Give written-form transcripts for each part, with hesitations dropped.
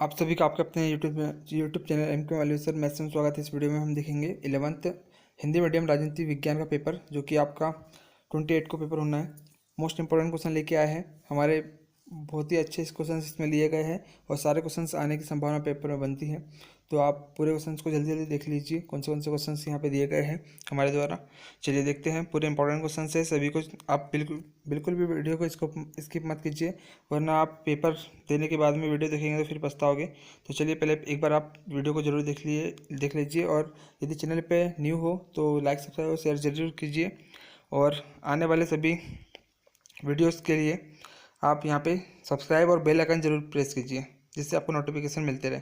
आप सभी का आपके अपने यूट्यूब चैनल एम के वाले सर मैथ्स में स्वागत है। इस वीडियो में हम देखेंगे 11th हिंदी मीडियम राजनीति विज्ञान का पेपर, जो कि आपका 28 को पेपर होना है। मोस्ट इंपॉर्टेंट क्वेश्चन लेके आए हैं हमारे, बहुत ही अच्छे क्वेश्चन इसमें लिए गए हैं और सारे क्वेश्चंस आने की संभावना पेपर में बनती है। तो आप पूरे क्वेश्चंस को जल्दी जल्दी देख लीजिए कौन से क्वेश्चंस यहाँ पे दिए गए हैं हमारे द्वारा। चलिए देखते हैं, पूरे इंपॉर्टेंट क्वेश्चन है सभी को। आप बिल्कुल बिल्कुल भी वीडियो को स्किप मत कीजिए, वरना आप पेपर देने के बाद में वीडियो देखेंगे तो फिर पछताओगे। तो चलिए पहले एक बार आप वीडियो को जरूर देख लीजिए, और यदि चैनल पे न्यू हो तो लाइक सब्सक्राइब और शेयर जरूर कीजिए। और आने वाले सभी वीडियोस के लिए आप यहाँ पे सब्सक्राइब और बेल आइकन जरूर प्रेस कीजिए, जिससे आपको नोटिफिकेशन मिलते रहे।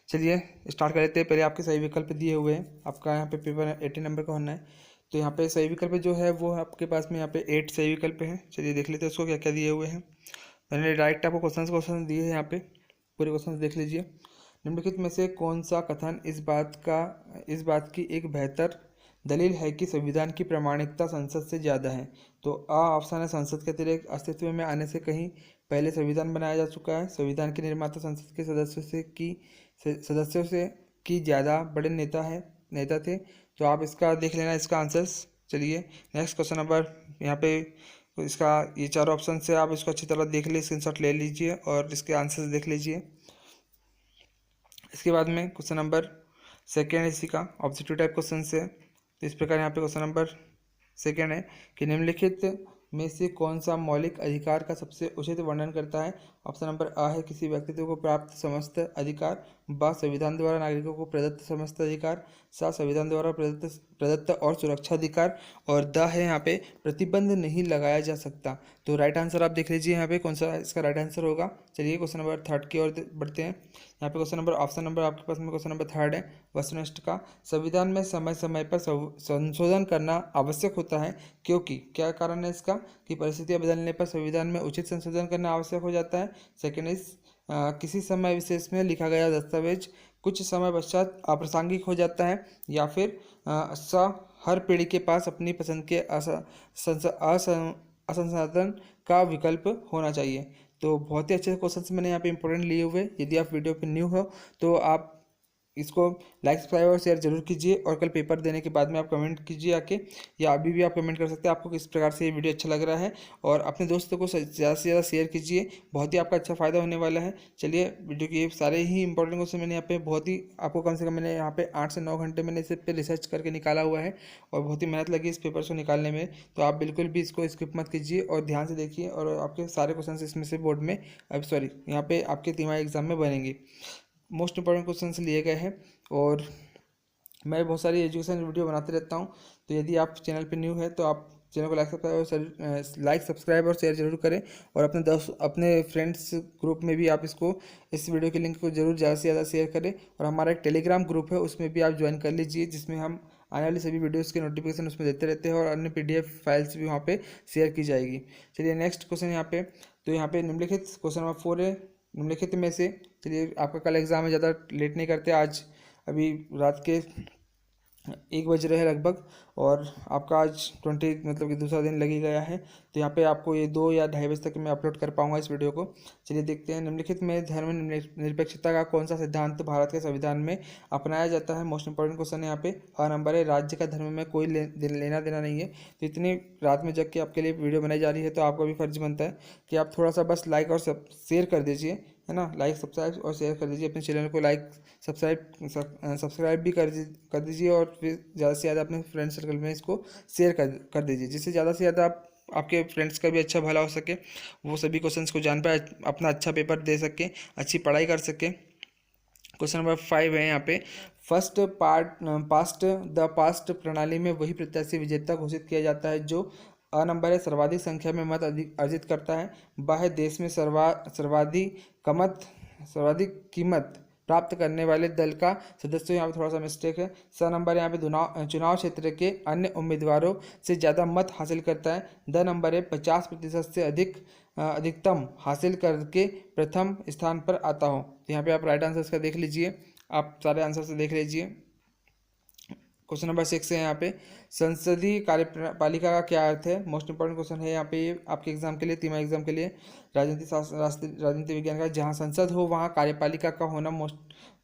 चलिए स्टार्ट कर लेते हैं। पहले आपके सही विकल्प दिए हुए हैं, आपका यहाँ पे पेपर 80 नंबर का होना है। तो यहाँ पे सही विकल्प जो है वो आपके पास में यहाँ पे 8 सही विकल्प है। चलिए देख लेते हैं उसको क्या क्या दिए हुए हैं। मैंने डायरेक्ट आपको क्वेश्चन दिए हैं, यहाँ पे पूरे क्वेश्चन देख लीजिए। निम्नलिखित में से कौन सा कथन इस बात की एक बेहतर दलील है कि संविधान की प्रामाणिकता संसद से ज़्यादा है? तो आ ऑप्शन है, संसद के अतिरिक्त अस्तित्व में आने से कहीं पहले संविधान बनाया जा चुका है। संविधान के निर्माता संसद के सदस्यों से की ज़्यादा बड़े नेता थे। तो आप इसका देख लेना, इसका आंसर्स। चलिए नेक्स्ट क्वेश्चन नंबर, यहाँ पे इसका ये चारों ऑप्शन से आप इसको अच्छी तरह देख लीजिए, स्क्रीनशॉट ले लीजिए और इसके आंसर्स देख लीजिए। इसके बाद में क्वेश्चन नंबर सेकेंड, इसी का ऑब्जेक्टिव टाइप क्वेश्चन से। तो इस प्रकार यहाँ पे क्वेश्चन नंबर सेकेंड है कि निम्नलिखित में से कौन सा मौलिक अधिकार का सबसे उचित वर्णन करता है? ऑप्शन नंबर आ है किसी व्यक्तित्व को प्राप्त समस्त अधिकार, ब संविधान द्वारा नागरिकों को प्रदत्त समस्त अधिकार, सा संविधान द्वारा प्रदत्त और सुरक्षा अधिकार, और द है यहाँ पे प्रतिबंध नहीं लगाया जा सकता। तो राइट आंसर आप देख लीजिए यहाँ पे कौन सा इसका राइट आंसर होगा। चलिए क्वेश्चन नंबर थर्ड की ओर बढ़ते हैं। यहाँ पे क्वेश्चन नंबर ऑप्शन नंबर आपके पास में क्वेश्चन नंबर थर्ड है वस्तुनिष्ठ का। संविधान में समय समय पर संशोधन करना आवश्यक होता है, क्योंकि क्या कारण है इसका? कि परिस्थितियां बदलने पर संविधान में उचित संशोधन करना आवश्यक हो जाता है। सेकेंड इज किसी समय विशेष में लिखा गया दस्तावेज कुछ समय पश्चात अप्रासंगिक हो जाता है, या फिर हर पीढ़ी के पास अपनी पसंद के असंसाधन का विकल्प होना चाहिए। तो बहुत ही अच्छे क्वेश्चंस मैंने यहाँ पे इंपॉर्टेंट लिए हुए। यदि आप वीडियो पे न्यू हो तो आप इसको लाइक सब्सक्राइब और शेयर जरूर कीजिए, और कल पेपर देने के बाद में आप कमेंट कीजिए आके, या अभी भी आप कमेंट कर सकते हैं आपको किस प्रकार से ये वीडियो अच्छा लग रहा है। और अपने दोस्तों को ज़्यादा से ज़्यादा शेयर कीजिए, बहुत ही आपका अच्छा फ़ायदा होने वाला है। चलिए वीडियो के सारे ही इंपॉर्टेंट क्वेश्चन मैंने यहाँ पे बहुत ही आपको कम से कम मैंने यहाँ पे 8 से 9 घंटे मैंने इस पर रिसर्च करके निकाला हुआ है, और बहुत ही मेहनत लगी इस पेपर को निकालने में। तो आप बिल्कुल भी इसको स्किप मत कीजिए और ध्यान से देखिए, और आपके सारे क्वेश्चन इसमें से बोर्ड में यहाँ पे आपके तिमाही एग्जाम में बनेंगे। मोस्ट इंपॉर्टेंट क्वेश्चन लिए गए हैं, और मैं बहुत सारी एजुकेशन वीडियो बनाते रहता हूं। तो यदि आप चैनल पे न्यू है तो आप चैनल को लाइक सब्सक्राइब और शेयर जरूर करें, और अपने फ्रेंड्स ग्रुप में भी आप इस वीडियो के लिंक को जरूर ज़्यादा से ज़्यादा शेयर करें। और हमारा एक टेलीग्राम ग्रुप है, उसमें भी आप ज्वाइन कर लीजिए, जिसमें हम आने वाली सभी वीडियोस के नोटिफिकेशन उसमें देते रहते हैं, और अन्य PDF फाइल्स भी वहाँ पे शेयर की जाएगी। चलिए नेक्स्ट क्वेश्चन यहाँ पे, तो यहाँ पे निम्नलिखित क्वेश्चन नंबर 4 है, निम्नलिखित में से। चलिए आपका कल एग्जाम है, ज़्यादा लेट नहीं करते, आज अभी रात के 1 बज रहे हैं लगभग, और आपका आज 20 मतलब कि दूसरा दिन लगी गया है। तो यहाँ पे आपको ये 2 या 2:30 बजे तक मैं अपलोड कर पाऊंगा इस वीडियो को। चलिए देखते हैं, निम्नलिखित में धर्म निरपेक्षता का कौन सा सिद्धांत भारत के संविधान में अपनाया जाता है? मोस्ट इंपॉर्टेंट क्वेश्चन है यहाँ पे। और नंबर है, राज्य का धर्म में कोई लेना देना नहीं है। तो इतनी रात में जग के आपके लिए वीडियो बनाई जा रही है, तो आपका भी फर्ज बनता है कि आप थोड़ा सा बस लाइक और शेयर कर दीजिए, है ना। लाइक सब्सक्राइब और शेयर कर दीजिए, अपने चैनल को लाइक सब्सक्राइब भी कर दीजिए, और फिर ज़्यादा से ज़्यादा अपने फ्रेंड सर्कल में इसको शेयर कर दीजिए, जिससे ज़्यादा से ज़्यादा आपके फ्रेंड्स का भी अच्छा भला हो सके, वो सभी क्वेश्चंस को जान पाए, अपना अच्छा पेपर दे सके, अच्छी पढ़ाई कर सके। क्वेश्चन नंबर 5 है यहाँ पे, पास्ट प्रणाली में वही प्रत्याशी विजेता घोषित किया जाता है जो अ नंबर है सर्वाधिक संख्या में मत अर्जित करता है, ब है देश में सर्वाधिक कीमत प्राप्त करने वाले दल का सदस्य। यहाँ पे थोड़ा सा मिस्टेक है। स नंबर यहाँ पे चुनाव क्षेत्र के अन्य उम्मीदवारों से ज़्यादा मत हासिल करता है। द नंबर है 50% से अधिकतम हासिल करके प्रथम स्थान पर आता हो। तो यहाँ पे आप राइट आंसर का देख लीजिए, आप सारे आंसर से देख लीजिए। क्वेश्चन नंबर 6 है यहाँ पे, संसदीय कार्यपालिका का क्या अर्थ है। मोस्ट इंपॉर्टेंट क्वेश्चन है यहाँ पे ये आपके एग्जाम के लिए, तिमाही एग्जाम के लिए, राजनीति शास्त्र, राजनीति विज्ञान का। जहाँ संसद हो वहाँ कार्यपालिका का होना, मोस्ट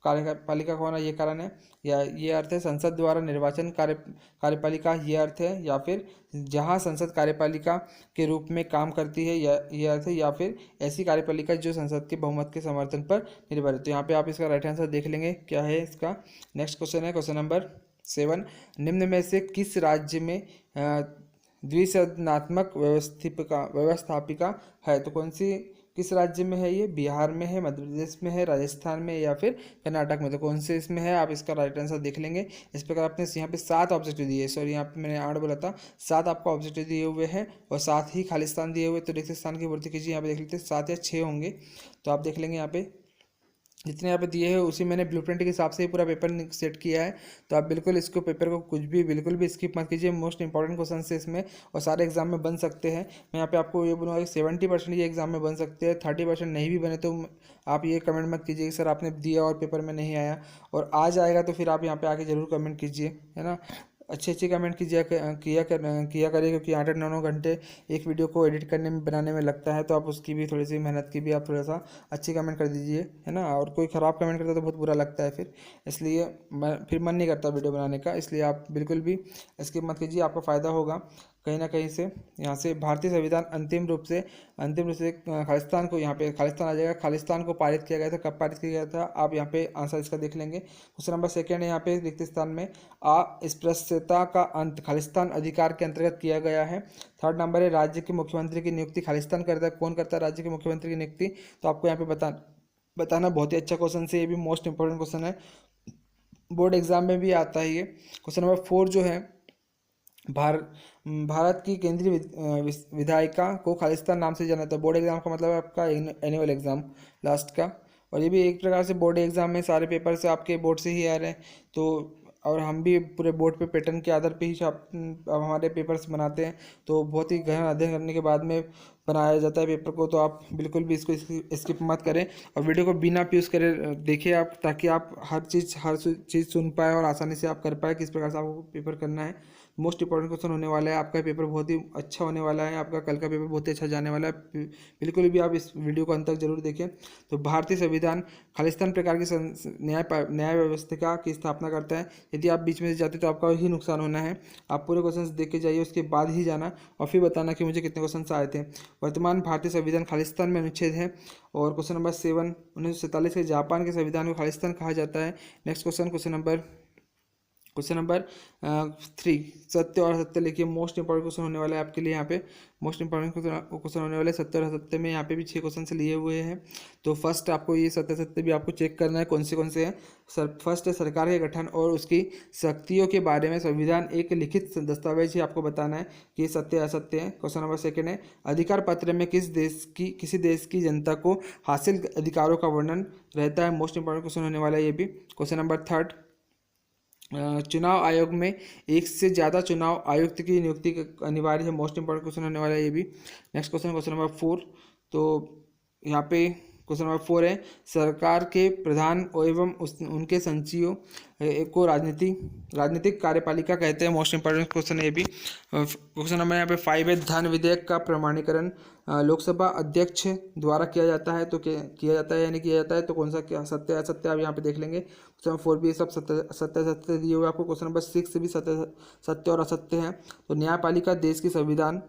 कार्यपालिका का होना ये कारण है, या ये अर्थ है। संसद द्वारा निर्वाचन कार्यपालिका ये अर्थ है, या फिर जहाँ संसद कार्यपालिका के रूप में काम करती है, या ये अर्थ है, या फिर ऐसी कार्यपालिका जो संसद के बहुमत के समर्थन पर निर्भर है। तो यहाँ पे आप इसका राइट आंसर देख लेंगे क्या है इसका। नेक्स्ट क्वेश्चन है क्वेश्चन नंबर 7, निम्न में से किस राज्य में द्विसदनात्मक व्यवस्थापिका है। तो कौन सी, किस राज्य में है ये, बिहार में है, मध्य प्रदेश में है, राजस्थान में, या फिर कर्नाटक में। तो कौन से इसमें है, आप इसका राइट आंसर देख लेंगे। इस प्रकार आपने यहाँ पे 7 ऑब्जेक्टिव दिए, सॉरी यहाँ पे मैंने 8 बोला था, 7 आपको ऑब्जेक्टिव दिए हुए हैं और 7 ही खालिस्तान दिए हुए। तो रिक्त स्थान की पूर्ति कीजिए। यहाँ पे देख लेते हैं 7 या 6 होंगे, तो आप देख लेंगे यहाँ पे जितने यहाँ पे दिए हैं उसी मैंने ब्लूप्रिंट के हिसाब से ही पूरा पेपर सेट किया है। तो आप बिल्कुल इसको पेपर को कुछ भी बिल्कुल भी स्किप मत कीजिए। मोस्ट इंपॉर्टेंट क्वेश्चन है इसमें और सारे एग्जाम में बन सकते हैं। मैं यहाँ पे आपको ये बोलूँगा कि 70% ये एग्जाम में बन सकते हैं, 30% नहीं भी बने तो आप ये कमेंट मत कीजिए कि सर आपने दिया और पेपर में नहीं आया, और आ जाएगा तो फिर आप यहाँ पे आके ज़रूर कमेंट कीजिए, है ना। अच्छे कमेंट किया करिए, क्योंकि 8-9 घंटे एक वीडियो को एडिट करने में बनाने में लगता है, तो आप उसकी भी थोड़ी सी मेहनत की भी आप थोड़ा सा अच्छी कमेंट कर दीजिए, है ना। और कोई ख़राब कमेंट करता है तो बहुत बुरा लगता है फिर, इसलिए फिर मन नहीं करता वीडियो बनाने का। इसलिए आप बिल्कुल भी स्किप मत कीजिए, आपको फ़ायदा होगा कहीं ना कहीं से। यहाँ से भारतीय संविधान अंतिम रूप से खालिस्तान को, यहाँ पे खालिस्तान आ जाएगा, खालिस्तान को पारित किया गया था। कब पारित किया गया था, आप यहाँ पे आंसर इसका देख लेंगे। क्वेश्चन नंबर 2 है यहाँ पे, रिक्त स्थान में अस्पृश्यता का अंत खालिस्तान अधिकार के अंतर्गत किया गया है। 3rd नंबर है, राज्य के मुख्यमंत्री की नियुक्ति खालिस्तान करता है। कौन करता है राज्य के मुख्यमंत्री की नियुक्ति, तो आपको यहाँ पे बताना। बहुत ही अच्छा क्वेश्चन से, ये भी मोस्ट इंपॉर्टेंट क्वेश्चन है, बोर्ड एग्जाम में भी आता है ये। क्वेश्चन नंबर 4 जो है, भारत की केंद्रीय विधायिका को खालिस्तान नाम से जाना था। बोर्ड एग्जाम का मतलब है आपका एनुअल एग्जाम लास्ट का, और ये भी एक प्रकार से बोर्ड एग्जाम में सारे पेपर से आपके बोर्ड से ही आ रहे हैं। तो और हम भी पूरे बोर्ड पे पैटर्न के आधार पे ही हमारे पेपर्स बनाते हैं, तो बहुत ही गहन अध्ययन करने के बाद में बनाया जाता है पेपर को। तो आप बिल्कुल भी इसको स्किप मत करें और वीडियो को बिना पॉज करे देखिए आप, ताकि आप हर चीज़ सुन पाए और आसानी से आप कर पाए किस प्रकार से आपको पेपर करना है। मोस्ट इंपॉर्टेंट क्वेश्चन होने वाला है आपका, पेपर बहुत ही अच्छा होने वाला है आपका, कल का पेपर बहुत ही अच्छा जाने वाला है। बिल्कुल भी आप इस वीडियो को अंत तक जरूर देखें। तो भारतीय संविधान खालिस्तान प्रकार की न्याय व्यवस्था की स्थापना करता है। यदि आप बीच में से जाते तो आपका ही नुकसान होना है। आप पूरे क्वेश्चन देख के जाइए, उसके बाद ही जाना और फिर बताना कि मुझे कितने क्वेश्चन आए थे। वर्तमान भारतीय संविधान खालिस्तान में अनुच्छेद है। और क्वेश्चन नंबर 7, 1947 के जापान के संविधान को खालिस्तान कहा जाता है। नेक्स्ट क्वेश्चन नंबर 3, सत्य और असत्य लिखिए। मोस्ट इंपॉर्टेंट क्वेश्चन होने वाला है आपके लिए यहाँ पे, मोस्ट इंपॉर्टेंट क्वेश्चन होने वाले सत्य और असत्य में। यहाँ पे भी 6 क्वेश्चन से लिए हुए हैं। तो फर्स्ट आपको ये सत्य भी आपको चेक करना है कौन से हैं। फर्स्ट है सरकार के गठन और उसकी शक्तियों के बारे में संविधान एक लिखित दस्तावेज ही आपको बताना है कि सत्य असत्य है। क्वेश्चन नंबर 2 है, अधिकार पत्र में किसी देश की जनता को हासिल अधिकारों का वर्णन रहता है। मोस्ट इंपॉर्टेंट क्वेश्चन होने वाला है ये भी। क्वेश्चन नंबर 3, चुनाव आयोग में एक से ज़्यादा चुनाव आयुक्त की नियुक्ति अनिवार्य है। मोस्ट इंपॉर्टेंट क्वेश्चन होने वाला है ये भी। नेक्स्ट क्वेश्चन नंबर 4, तो यहाँ पे क्वेश्चन नंबर 4 है, सरकार के प्रधान एवं उनके सचिवों को राजनीतिक कार्यपालिका कहते हैं। मोस्ट इंपॉर्टेंट क्वेश्चन है ये भी। क्वेश्चन नंबर यहाँ पे 5 है, धन विधेयक का प्रमाणीकरण लोकसभा अध्यक्ष द्वारा किया जाता है। तो किया जाता है या नहीं किया जाता है, तो कौन सा क्या सत्य असत्य आप यहाँ पे देख लेंगे। क्वेश्चन नंबर 4 भी सब सत्य दिए हुए आपको। क्वेश्चन नंबर 6 भी सत्य और असत्य है। तो न्यायपालिका देश की संविधान,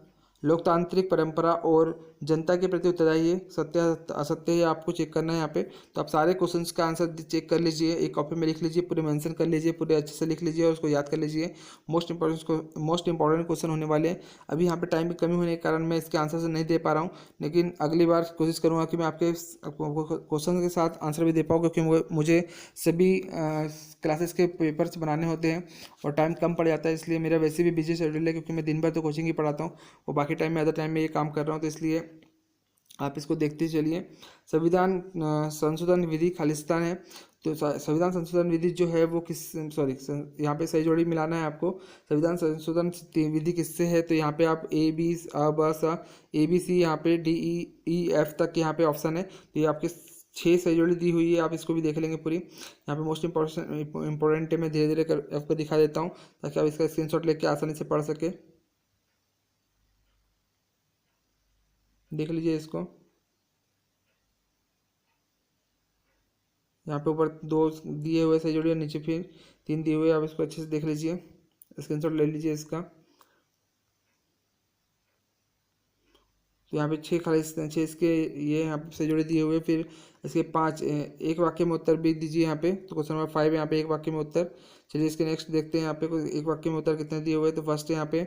लोकतांत्रिक परंपरा और जनता के प्रति उत्तरदायी है। सत्य असत्य है आपको चेक करना है यहाँ पे। तो आप सारे क्वेश्चंस का आंसर चेक कर लीजिए, एक कॉपी में लिख लीजिए, पूरे मेंशन कर लीजिए, पूरे अच्छे से लिख लीजिए और उसको याद कर लीजिए। मोस्ट इंपॉर्टेंट क्वेश्चन होने वाले हैं। अभी यहाँ पे टाइम की कमी होने के कारण मैं इसके आंसर नहीं दे पा रहा हूँ, लेकिन अगली बार कोशिश करूँगा कि मैं आपके क्वेश्चन के साथ आंसर भी दे पाऊँ, क्योंकि मुझे सभी क्लासेस के पेपर्स बनाने होते हैं और टाइम कम पड़ जाता है। इसलिए मेरा वैसे भी बिजी शेड्यूल है, क्योंकि मैं दिन भर तो कोचिंग ही पढ़ाता हूँ और बाकी टाइम में अदर टाइम में ये काम कर रहा हूँ। तो इसलिए आप इसको देखते चलिए। संविधान संशोधन विधि खालिस्तान है। तो संविधान संशोधन विधि जो है वो यहाँ पे सही जोड़ी मिलाना है आपको। संविधान संशोधन विधि किससे है, तो यहाँ पे आप A B C यहाँ पे D E F तक यहाँ पे ऑप्शन है। तो ये आपके 6 से जोड़ी दी हुई है, आप इसको भी देख लेंगे पूरी। यहाँ पे मोस्ट इंपॉर्टेंट है, मैं धीरे धीरे कर आपको दिखा देता हूँ ताकि आप इसका स्क्रीनशॉट लेके आसानी से पढ़ सके। देख लीजिए इसको, यहाँ पे ऊपर 2 दिए हुए सही जोड़ी और नीचे फिर 3 दिए हुए, आप इसको अच्छे से देख लीजिए, स्क्रीनशॉट ले लीजिए इसका। तो यहाँ पे 6 खाली 6 इसके ये यहाँ पे सही जोड़े दिए हुए, फिर इसके 5 एक वाक्य में उत्तर भी दीजिए यहाँ पे। तो क्वेश्चन नंबर 5 यहाँ पे एक वाक्य में उत्तर। चलिए इसके नेक्स्ट देखते हैं यहाँ पे एक वाक्य में उत्तर कितने दिए हुए हैं। तो फर्स्ट है यहाँ पे,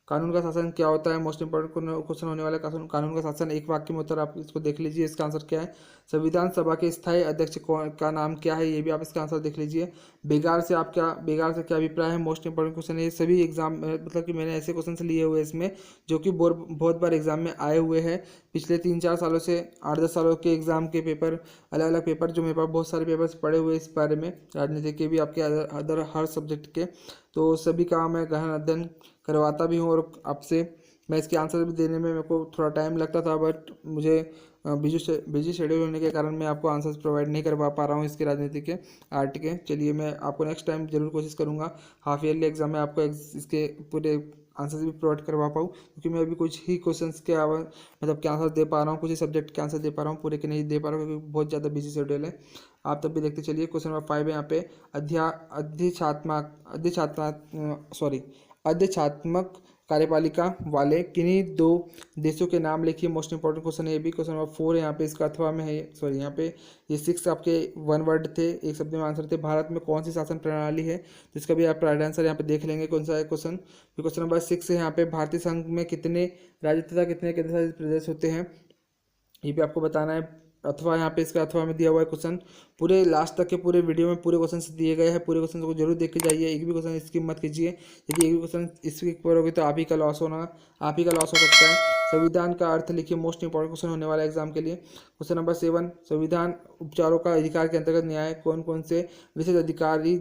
कानून का शासन क्या होता है, मोस्ट इंपॉर्टेंट क्वेश्चन होने वाला है। कानून का शासन, एक वाक्य में उत्तर, आप इसको देख लीजिए, इसका आंसर क्या है। संविधान सभा के स्थायी अध्यक्ष का नाम क्या है, ये भी आप इसका आंसर देख लीजिए। बेगार से बेगार से क्या अभिप्राय है, मोस्ट इंपॉर्टेंट क्वेश्चन है। ये सभी एग्जाम मतलब कि मैंने ऐसे क्वेश्चन लिए हुए इसमें जो कि बहुत बार एग्जाम में आए हुए हैं। पिछले 3-4 सालों से 8-10 सालों के एग्जाम के पेपर, अलग अलग पेपर जो मेरे पास बहुत सारे पेपर्स पड़े हुए इस बारे में, राजनीति के भी, आपके अदर हर सब्जेक्ट के, तो सभी का मैं गहन अध्ययन करवाता भी हूँ। और आपसे मैं इसके आंसर भी देने में मेरे को थोड़ा टाइम लगता था, बट मुझे बिजी शेड्यूल होने के कारण मैं आपको आंसर्स प्रोवाइड नहीं करवा पा रहा हूँ इसके राजनीति के, आर्ट के। चलिए मैं आपको नेक्स्ट टाइम जरूर कोशिश करूँगा हाफ ईयरली एग्जाम में आपको इसके पूरे आंसर्स भी प्रोवाइड करवा पाऊँ, क्योंकि मैं अभी कुछ ही क्वेश्चंस के मतलब के आंसर दे पा रहा हूँ, कुछ ही सब्जेक्ट के आंसर दे पा रहा हूँ, पूरे के नहीं दे पा रहा हूँ क्योंकि बहुत ज़्यादा बिजी शेड्यूल है। आप तब भी देखते चलिए। क्वेश्चन नंबर 5 है यहाँ पे, अध्यक्षात्मक कार्यपालिका वाले किन्हीं 2 देशों के नाम लिखिए, मोस्ट इंपॉर्टेंट क्वेश्चन है ये भी। क्वेश्चन नंबर 4 है यहाँ पे, इसका अथवा में है, सॉरी यहाँ पे ये 6 आपके 1 वर्ड थे, एक शब्द में आंसर थे। भारत में कौन सी शासन प्रणाली है, तो इसका भी आप राइट आंसर यहाँ पे देख लेंगे कौन सा है क्वेश्चन। फिर क्वेश्चन नंबर 6 है यहाँ पे, भारतीय संघ में कितने राज्य तथा कितने केंद्र शासित प्रदेश होते हैं, ये भी आपको बताना है। अथवा यहाँ पे इसका अथवा में दिया हुआ है क्वेश्चन, पूरे लास्ट तक के पूरे वीडियो में पूरे क्वेश्चन दिए गए हैं, पूरे क्वेश्चन को जरूर देख के जाइए, एक भी क्वेश्चन स्किप मत कीजिए। यदि एक भी क्वेश्चन स्किप करोगे तो आप ही का लॉस हो सकता है। संविधान का अर्थ लिखिए, मोस्ट इंपॉर्टेंट क्वेश्चन होने वाला है एग्जाम के लिए। क्वेश्चन नंबर 7, संविधान उपचारों का अधिकार के अंतर्गत न्याय कौन कौन से विशेष अधिकारी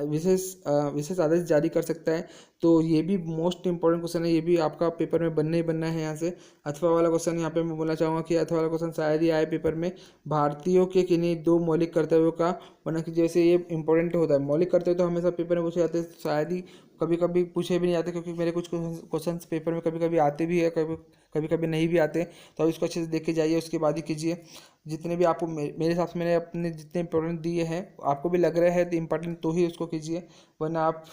विशेष आदेश जारी कर सकता है, तो ये भी मोस्ट इंपॉर्टेंट क्वेश्चन है, ये भी आपका पेपर में बनना ही बनना है यहाँ से। अथवा वाला क्वेश्चन यहाँ पे मैं बोलना चाहूँगा कि अथवा वाला क्वेश्चन शायद ही आए पेपर में, भारतीयों के किन्हीं 2 मौलिक कर्तव्यों का, वरना कि जैसे ये इंपॉर्टेंट होता है, मौलिक कर्तव्य तो हमेशा पेपर में पूछे जाते हैं, शायद ही कभी कभी पूछे भी नहीं जाते, क्योंकि मेरे कुछ क्वेश्चन पेपर में कभी कभी आते भी है, कभी कभी नहीं भी आते। तो आप इसको अच्छे से देख के जाइए, उसके बाद ही कीजिए। जितने भी आपको मेरे हिसाब से मैंने अपने जितने इंपॉर्टेंट दिए हैं, आपको भी लग रहे हैं तो इंपॉर्टेंट तो ही उसको कीजिए, वरना आप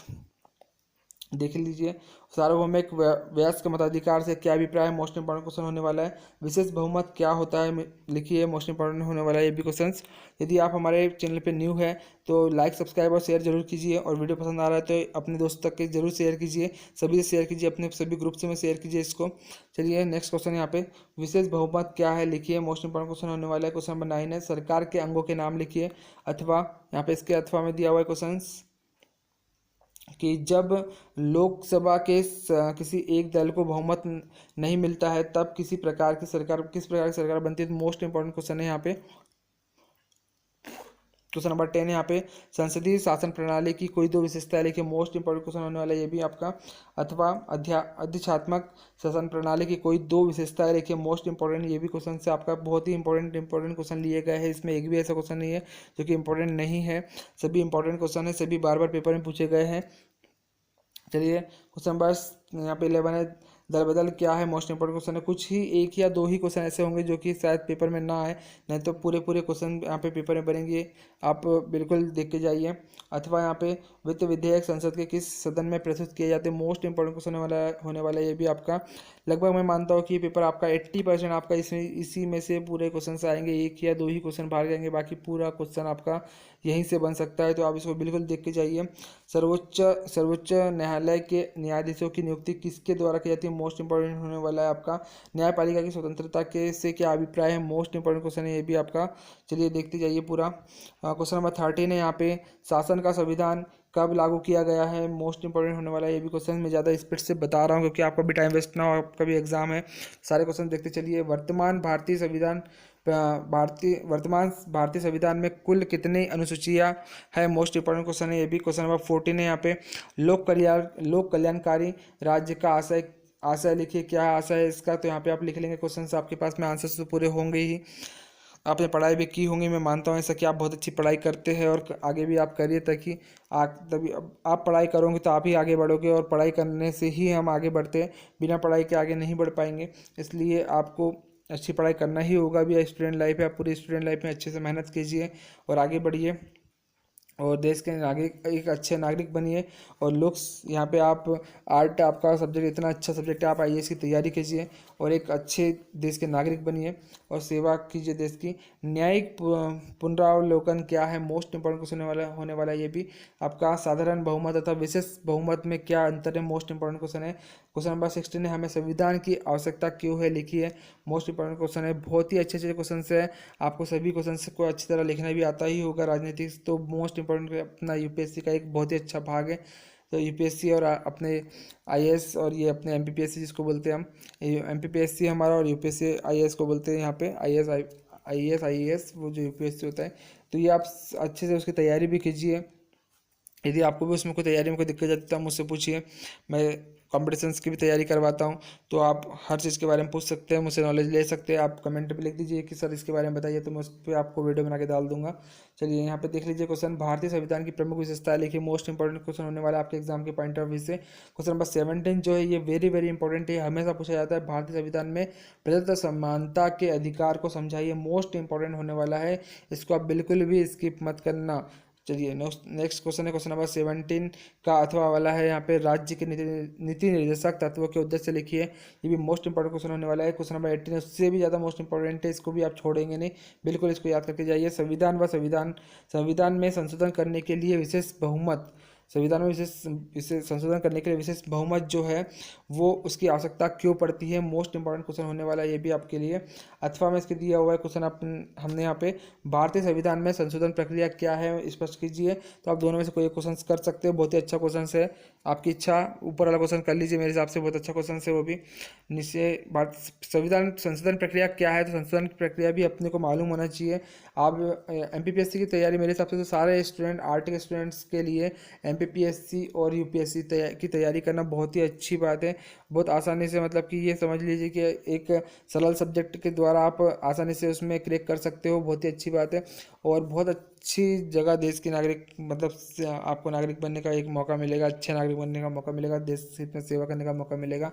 देख लीजिए। सार्वभौमिक वयस्क मताधिकार से क्या अभिप्राय है, मोस्ट इंपॉर्टेंट क्वेश्चन होने वाला है। विशेष बहुमत क्या होता है, लिखिए, मोस्ट इंपॉर्टेंट होने वाला है ये भी क्वेश्चंस। यदि आप हमारे चैनल पे न्यू है तो लाइक सब्सक्राइब और शेयर जरूर कीजिए, और वीडियो पसंद आ रहा है तो अपने दोस्त तक के जरूर शेयर कीजिए, सभी से शेयर कीजिए, अपने सभी ग्रुप से में शेयर कीजिए इसको। चलिए नेक्स्ट क्वेश्चन यहाँ पे, विशेष बहुमत क्या है, लिखिए, मोस्ट इंपॉर्टेंट क्वेश्चन होने वाला है। क्वेश्चन नंबर 9 है, सरकार के अंगों के नाम लिखिए। अथवा यहाँ पे इसके अथवा में दिया हुआ है क्वेश्चन कि जब लोकसभा के किसी एक दल को बहुमत नहीं मिलता है तब किस प्रकार की सरकार बनती है, तो मोस्ट इंपॉर्टेंट क्वेश्चन है यहाँ पे। क्वेश्चन नंबर 10 यहाँ पे, संसदीय शासन प्रणाली की कोई 2 विशेषताएं लिखिए, मोस्ट इंपॉर्टेंट क्वेश्चन होने वाला है ये भी आपका। अथवा अध्यक्षात्मक शासन प्रणाली की कोई 2 विशेषताएं लिखिए, मोस्ट इंपॉर्टेंट, ये भी क्वेश्चन से आपका बहुत ही इंपॉर्टेंट क्वेश्चन लिए गए हैं, इसमें एक भी ऐसा क्वेश्चन नहीं है जो कि इंपॉर्टेंट नहीं है, सभी इंपॉर्टेंट क्वेश्चन है, सभी बार बार पेपर में पूछे गए हैं। चलिए क्वेश्चन बस यहाँ पे 11 है, दल बदल क्या है, मोस्ट इंपॉर्टेंट क्वेश्चन है। कुछ ही 1 या 2 ही क्वेश्चन ऐसे होंगे जो कि शायद पेपर में ना आए, नहीं तो पूरे क्वेश्चन यहाँ पे पेपर में बनेंगे, आप बिल्कुल देख के जाइए। अथवा यहाँ पे वित्त विधेयक संसद के किस सदन में प्रस्तुत किए जाते हैं, मोस्ट इंपॉर्टेंट क्वेश्चन होने वाला है ये भी आपका। लगभग मैं मानता हूँ कि पेपर आपका 80% आपका इसी में से पूरे क्वेश्चन से आएंगे, 1 या 2 ही क्वेश्चन बाहर जाएंगे, बाकी पूरा क्वेश्चन आपका यहीं से बन सकता है, तो आप इसको बिल्कुल देख के जाइए। सर्वोच्च न्यायालय के न्यायाधीशों की नियुक्ति किसके द्वारा की जाती है, मोस्ट इंपॉर्टेंट होने वाला है आपका। न्यायपालिका की स्वतंत्रता के से क्या अभिप्राय है, मोस्ट इंपॉर्टेंट क्वेश्चन है ये भी आपका। चलिए देखते जाइए पूरा। क्वेश्चन नंबर 13 है यहाँ पे, शासन का संविधान कब लागू किया गया है, मोस्ट इंपॉर्टेंट होने वाला है ये भी क्वेश्चन। मैं ज़्यादा स्पीड से बता रहा हूँ क्योंकि आपका भी टाइम वेस्ट ना हो, आपका भी एग्जाम है, सारे क्वेश्चन देखते चलिए। वर्तमान भारतीय संविधान में कुल कितनी अनुसूचियाँ है, मोस्ट इंपॉर्टेंट क्वेश्चन है ये भी। क्वेश्चन नंबर 14 है यहाँ पे, लोक कल्याणकारी राज्य का आशय लिखिए, क्या आशय है इसका, तो यहाँ पे आप लिख लेंगे क्वेश्चन, आपके पास में आंसर्स तो पूरे होंगे ही। आपने पढ़ाई भी की होंगी, मैं मानता हूँ ऐसा कि आप बहुत अच्छी पढ़ाई करते हैं और आगे भी आप करिए, ताकि तभी अब आप पढ़ाई करोगे तो आप ही आगे बढ़ोगे, और पढ़ाई करने से ही हम आगे बढ़ते हैं, बिना पढ़ाई के आगे नहीं बढ़ पाएंगे। इसलिए आपको अच्छी पढ़ाई करना ही होगा। भी स्टूडेंट लाइफ है, आप पूरी स्टूडेंट लाइफ में अच्छे से मेहनत कीजिए और आगे बढ़िए, और देश के नागरिक, एक अच्छे नागरिक बनिए। और लुक्स यहाँ पे आप, आर्ट आपका सब्जेक्ट इतना अच्छा सब्जेक्ट है, आप आईएएस की तैयारी कीजिए और एक अच्छे देश के नागरिक बनिए और सेवा कीजिए देश की। न्यायिक पुनरावलोकन क्या है, मोस्ट इंपॉर्टेंट क्वेश्चन होने वाला है ये भी आपका। साधारण बहुमत तथा विशेष बहुमत में क्या अंतर है, मोस्ट इंपॉर्टेंट क्वेश्चन है। क्वेश्चन नंबर 16 है, हमें संविधान की आवश्यकता क्यों है, लिखिए। मोस्ट इंपॉर्टेंट क्वेश्चन है, बहुत ही अच्छे अच्छे क्वेश्चन है। आपको सभी क्वेश्चन को अच्छी तरह लिखना भी आता ही होगा, राजनीति तो मोस्ट इंपॉर्टेंट अपना यूपीएससी का एक बहुत ही अच्छा भाग है। तो यूपीएससी और अपने आईएएस और ये अपने एमपीपीएससी जिसको बोलते हैं हम, एमपीपीएससी हमारा और यूपीएससी आईएएस को बोलते हैं यहाँ पे, आईएएस वो जो यूपीएससी होता है। तो ये आप अच्छे से उसकी तैयारी भी कीजिए। यदि आपको भी उसमें कोई तैयारी में कोई दिक्कत जाती है तो आप मुझसे पूछिए, मैं कॉम्पिटिशन्स की भी तैयारी करवाता हूँ। तो आप हर चीज़ के बारे में पूछ सकते हैं, मुझसे नॉलेज ले सकते हैं। आप कमेंट पे लिख दीजिए कि सर इसके बारे में बताइए, तो मैं उस पर आपको वीडियो बना के डाल दूंगा। चलिए यहाँ पे देख लीजिए क्वेश्चन, भारतीय संविधान की प्रमुख विशेषता लिखिए। मोस्ट इंपॉर्टेंट क्वेश्चन होने वाला है आपके एग्जाम के पॉइंट ऑफ व्यू से। क्वेश्चन नंबर 17 जो है ये वेरी वेरी इंपॉर्टेंट है, हमेशा पूछा जाता है। भारतीय संविधान में प्रदत्त समानता के अधिकार को समझाइए, मोस्ट इंपॉर्टेंट होने वाला है, इसको आप बिल्कुल भी स्किप मत करना। चलिए नेक्स्ट क्वेश्चन है, क्वेश्चन नंबर 17 का अथवा वाला है। यहाँ पे राज्य के नीति निर्देशक तत्वों के उद्देश्य लिखिए, ये भी मोस्ट इंपॉर्टेंट क्वेश्चन होने वाला है। क्वेश्चन नंबर 18 उससे भी ज़्यादा मोस्ट इंपॉर्टेंट है, इसको भी आप छोड़ेंगे नहीं, बिल्कुल इसको याद करके जाइए। संविधान में संशोधन करने के लिए विशेष बहुमत, संविधान में विशेष संशोधन करने के लिए विशेष बहुमत जो है वो उसकी आवश्यकता क्यों पड़ती है, मोस्ट इंपॉर्टेंट क्वेश्चन होने वाला है ये भी आपके लिए। अथवा में इसके दिया हुआ है क्वेश्चन, हमने यहाँ पे भारतीय संविधान में संशोधन प्रक्रिया क्या है स्पष्ट कीजिए। तो आप दोनों में से कोई एक क्वेश्चन कर सकते हो, बहुत ही अच्छा क्वेश्चन है, आपकी इच्छा। ऊपर वाला क्वेश्चन कर लीजिए, मेरे हिसाब से बहुत अच्छा क्वेश्चन है वो भी। नीचे भारत संविधान संशोधन प्रक्रिया क्या है, तो संशोधन की प्रक्रिया भी अपने को मालूम होना चाहिए। आप एमपीपीएससी की तैयारी, मेरे हिसाब से तो सारे स्टूडेंट, आर्ट के स्टूडेंट्स के लिए एमपीपीएससी और यूपीएससी की तैयारी करना बहुत ही अच्छी बात है। बहुत आसानी से, मतलब कि ये समझ लीजिए कि एक सरल सब्जेक्ट के द्वारा आप आसानी से उसमें क्रैक कर सकते हो, बहुत ही अच्छी बात है। और बहुत अच्छी जगह देश की नागरिक, मतलब आपको नागरिक बनने का एक मौका मिलेगा, अच्छे नागरिक बनने का मौका मिलेगा, देश हित में सेवा करने का मौका मिलेगा।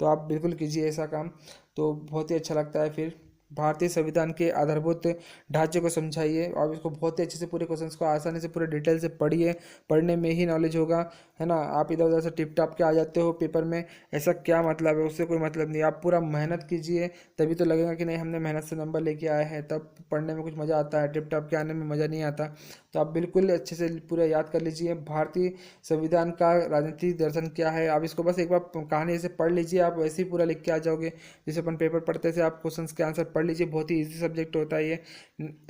तो आप बिल्कुल कीजिए ऐसा काम, तो बहुत ही अच्छा लगता है। फिर भारतीय संविधान के आधारभूत ढांचे को समझाइए, और इसको बहुत ही अच्छे से पूरे क्वेश्चंस को आसानी से पूरे डिटेल से पढ़िए, पढ़ने में ही नॉलेज होगा, है ना। आप इधर उधर से टिप टाप के आ जाते हो पेपर में, ऐसा क्या मतलब है, उससे कोई मतलब नहीं। आप पूरा मेहनत कीजिए, तभी तो लगेगा कि नहीं हमने मेहनत से नंबर लेके आए हैं, तब पढ़ने में कुछ मज़ा आता है, टिप टाप के आने में मज़ा नहीं आता। तो आप बिल्कुल अच्छे से पूरा याद कर लीजिए। भारतीय संविधान का राजनीतिक दर्शन क्या है, आप इसको बस एक बार कहानी से पढ़ लीजिए, आप वैसे ही पूरा लिख के आ जाओगे, जैसे अपन पेपर पढ़ते थे। आप क्वेश्चंस के आंसर पढ़ लीजिए, बहुत ही इजी सब्जेक्ट होता है ये।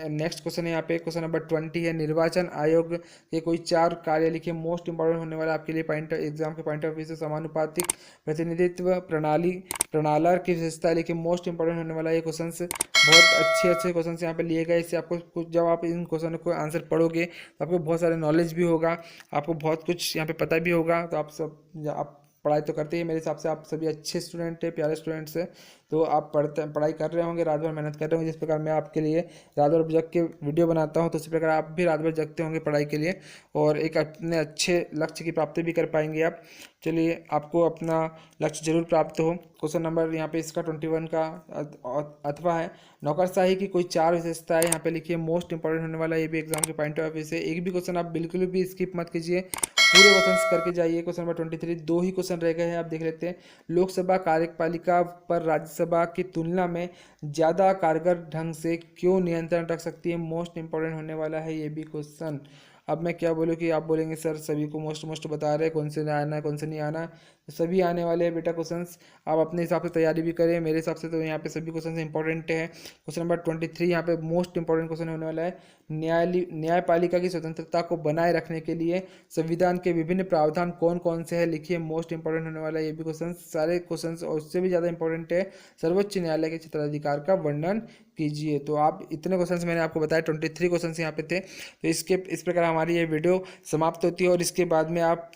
नेक्स्ट क्वेश्चन है यहाँ पे, क्वेश्चन नंबर 20 है, निर्वाचन आयोग के कोई 4 कार्य लिखिए। मोस्ट इंपॉर्टेंट होने वाला आपके लिए पॉइंट, एग्जाम के पॉइंट ऑफ व्यू से। समानुपातिक प्रतिनिधित्व प्रणालर की विशेषता लिखिए, मोस्ट इंपॉर्टेंट होने वाला ये क्वेश्चन। बहुत अच्छे अच्छे क्वेश्चन यहाँ पे लिए गए, इससे आपको कुछ, जब आप इन क्वेश्चन को आंसर पढ़ोगे तो आपको बहुत सारे नॉलेज भी होगा, आपको बहुत कुछ यहाँ पे पता भी होगा। तो आप पढ़ाई तो करते ही, मेरे हिसाब से आप सभी अच्छे स्टूडेंट है, प्यारे स्टूडेंट्स हैं। तो आप पढ़ाई कर रहे होंगे, रात भर मेहनत कर रहे होंगे, जिस प्रकार मैं आपके लिए रात भर जग के वीडियो बनाता हूँ, तो उसी प्रकार आप भी रात भर जगते होंगे पढ़ाई के लिए, और एक अपने अच्छे लक्ष्य की प्राप्ति भी कर पाएंगे आप। चलिए, आपको अपना लक्ष्य जरूर प्राप्त हो। क्वेश्चन नंबर यहाँ पे इसका 21 का अथवा है, नौकरशाही की कोई 4 विशेषताएं यहाँ पे लिखिए। मोस्ट इंपॉर्टेंट होने वाला है ये भी एग्जाम के पॉइंट ऑफ व्यू से। एक भी क्वेश्चन आप बिल्कुल भी स्किप मत कीजिए, पूरे क्वेश्चन करके जाइए। क्वेश्चन नंबर 23, 2 ही क्वेश्चन रह गए हैं, आप देख लेते हैं। लोकसभा कार्यपालिका पर राज्यसभा की तुलना में ज़्यादा कारगर ढंग से क्यों नियंत्रण रख सकती है, मोस्ट इंपॉर्टेंट होने वाला है ये भी क्वेश्चन। अब मैं क्या बोलूँ कि आप बोलेंगे सर सभी को मोस्ट बता रहे हैं, कौन से आना है कौन से नहीं आना, तो सभी आने वाले हैं बेटा क्वेश्चंस। आप अपने हिसाब से तैयारी भी करें, मेरे हिसाब से तो यहाँ पे सभी क्वेश्चन इंपॉर्टेंट है। क्वेश्चन नंबर 23 यहाँ पे मोस्ट इंपॉर्टेंट क्वेश्चन होने वाला है, न्यायपालिका की स्वतंत्रता को बनाए रखने के लिए संविधान के विभिन्न प्रावधान कौन कौन से हैं, लिखिए। मोस्ट इंपॉर्टेंट होने वाला है ये भी क्वेश्चन, सारे क्वेश्चन, और उससे भी ज़्यादा इंपॉर्टेंट है, सर्वोच्च न्यायालय के क्षेत्राधिकार का वर्णन कीजिए। तो आप इतने क्वेश्चंस मैंने आपको बताया, 23 क्वेश्चंस यहाँ पे थे। तो इस प्रकार हमारी ये वीडियो समाप्त होती है, और इसके बाद में आप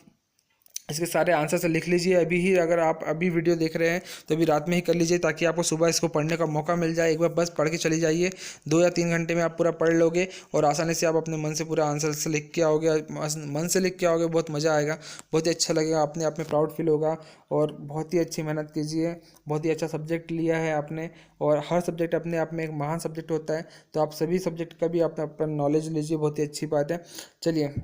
इसके सारे आंसर्स लिख लीजिए अभी ही। अगर आप अभी वीडियो देख रहे हैं तो अभी रात में ही कर लीजिए, ताकि आपको सुबह इसको पढ़ने का मौका मिल जाए। एक बार बस पढ़ के चली जाइए, 2 या 3 घंटे में आप पूरा पढ़ लोगे और आसानी से आप अपने मन से पूरा आंसर्स लिख के आओगे। मन से लिख के आओगे, बहुत मज़ा आएगा, बहुत ही अच्छा लगेगा, अपने आप में प्राउड फील होगा। और बहुत ही अच्छी मेहनत कीजिए, बहुत ही अच्छा सब्जेक्ट लिया है आपने, और हर सब्जेक्ट अपने आप में एक महान सब्जेक्ट होता है। तो आप सभी सब्जेक्ट का भी अपना नॉलेज लीजिए, बहुत ही अच्छी बात है। चलिए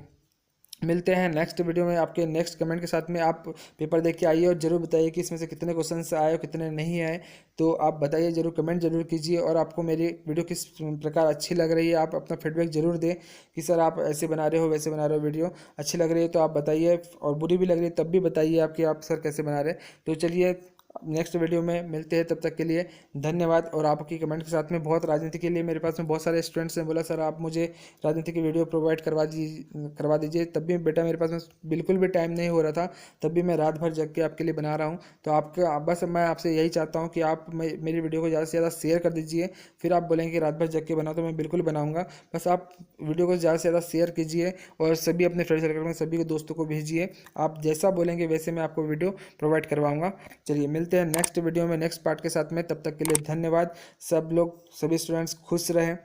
मिलते हैं नेक्स्ट वीडियो में आपके नेक्स्ट कमेंट के साथ में। आप पेपर देख के आइए और ज़रूर बताइए कि इसमें से कितने क्वेश्चन आए और कितने नहीं आए। तो आप बताइए, ज़रूर कमेंट जरूर कीजिए। और आपको मेरी वीडियो किस प्रकार अच्छी लग रही है, आप अपना फीडबैक ज़रूर दें कि सर आप ऐसे बना रहे हो, वैसे बना रहे हो। वीडियो अच्छी लग रही है तो आप बताइए, और बुरी भी लग रही है तब भी बताइए आप सर कैसे बना रहे हैं। तो चलिए नेक्स्ट वीडियो में मिलते हैं, तब तक के लिए धन्यवाद। और आपकी कमेंट के साथ में बहुत राजनीति के लिए मेरे पास में बहुत सारे स्टूडेंट्स ने बोला सर आप मुझे राजनीति की वीडियो प्रोवाइड करवा दीजिए। तब भी बेटा मेरे पास में बिल्कुल भी टाइम नहीं हो रहा था, तब भी मैं रात भर जग के आपके लिए बना रहा हूँ। तो आपका बस मैं आपसे यही चाहता हूँ कि आप मेरी वीडियो को ज़्यादा से ज़्यादा शेयर कर दीजिए। फिर आप बोलेंगे कि रात भर जग के बनाओ, तो मैं बिल्कुल बनाऊँगा। बस आप वीडियो को ज़्यादा से ज़्यादा शेयर कीजिए और सभी अपने फ्रेंड सर्कल में सभी दोस्तों को भेजिए। आप जैसा बोलेंगे वैसे मैं आपको वीडियो प्रोवाइड करवाऊँगा। चलिए मिलते हैं नेक्स्ट वीडियो में नेक्स्ट पार्ट के साथ में, तब तक के लिए धन्यवाद। सब लोग सभी स्टूडेंट्स खुश रहें।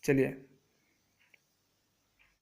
चलिए।